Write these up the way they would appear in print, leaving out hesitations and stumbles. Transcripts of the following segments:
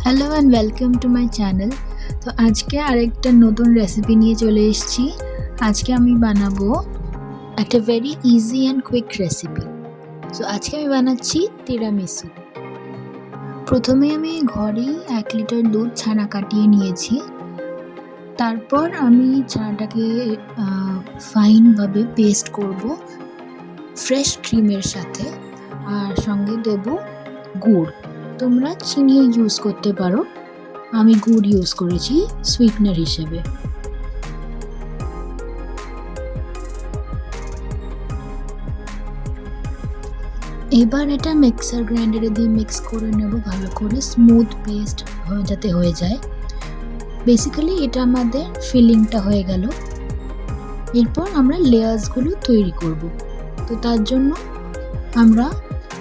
Hello and welcome to my channel. তো আজকে আরেকটা নতুন রেসিপি নিয়ে চলে এসেছি। আজকে আমি বানাবো একটা very easy and quick recipe. So আজকে আমি বানাচ্ছি তিরামিসু। প্রথমে আমি ঘরেই 1 লিটার দুধ ছানা কাটিয়ে নিয়েছি। তারপর আমি ছানাটাকে ফাইনভাবে পেস্ট করব ফ্রেশ ক্রিমের সাথে, আর সঙ্গে দেব গুড়। তোমরা চিনি ইউজ করতে পারো, আমি গুড় ইউজ করেছি সুইটনার হিসেবে। এবার এটা মিক্সার গ্রাইন্ডারে দিয়ে মিক্স করে নেব ভালো করে, স্মুথ পেস্ট যাতে হয়ে যায়। বেসিক্যালি এটা আমাদের ফিলিংটা হয়ে গেল। এরপর আমরা লেয়ার্সগুলো তৈরি করব। তো তার জন্য আমরা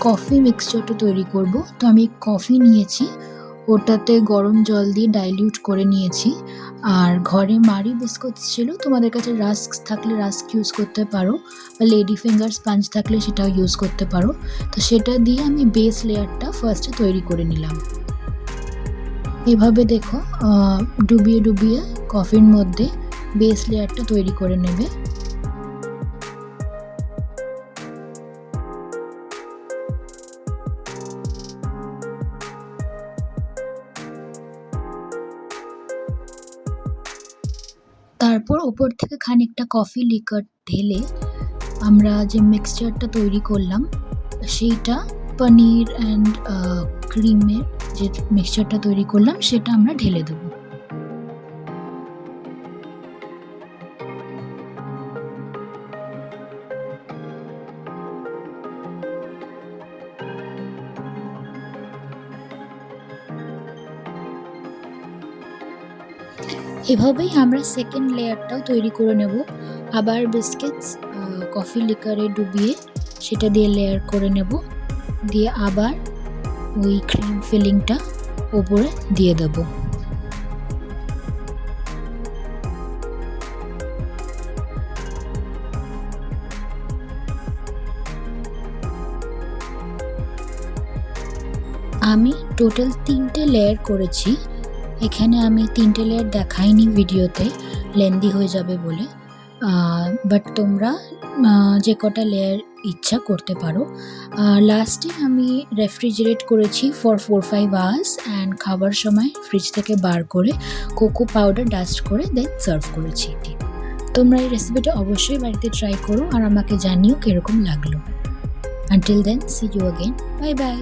কফি মিক্সচারটা তৈরি করব। তো আমি কফি নিয়েছি, ওটাতে গরম জল দিয়ে ডাইলিউট করে নিয়েছি। আর ঘরে মারি বিস্কুটস ছিল, তোমাদের কাছে রাস্ক থাকলে রাস্ক ইউজ করতে পারো, বা লেডি ফিঙ্গার স্পঞ্জ থাকলে সেটাও ইউজ করতে পারো। তো সেটা দিয়ে আমি বেস লেয়ারটা ফার্স্টে তৈরি করে নিলাম। এভাবে দেখো, ডুবিয়ে ডুবিয়ে কফির মধ্যে বেস লেয়ারটা তৈরি করে নেবে। তারপর ওপর থেকে খানিকটা কফি লিকার ঢেলে আমরা যে মিক্সচারটা তৈরি করলাম সেইটা, পনির অ্যান্ড ক্রিমের যে মিক্সচারটা তৈরি করলাম সেটা আমরা ঢেলে দেবো। এভাবেই আমরা সেকেন্ড লেয়ারটাও তৈরি করে নেব। আবার বিস্কিটস কফি লিকারে ডুবিয়ে সেটা দিয়ে লেয়ার করে নেব, দিয়ে আবার ওই ক্রিম ফিলিংটা ওপরে দিয়ে দেব। আমি টোটাল 3টে লেয়ার করেছি। এখানে আমি 3টে লেয়ার দেখাইনি ভিডিওতে, লেন্দি হয়ে যাবে বলে, বাট তোমরা যে কটা লেয়ার ইচ্ছা করতে পারো। লাস্টে আমি রেফ্রিজারেট করেছি ফর 4-5 আওয়ার্স, অ্যান্ড খাবার সময় ফ্রিজ থেকে বার করে কোকো পাউডার ডাস্ট করে দেন সার্ভ করেছি। তোমরা এই রেসিপিটা অবশ্যই বাড়িতে ট্রাই করো আর আমাকে জানিও কীরকম লাগলো। Until then, see you again, bye by.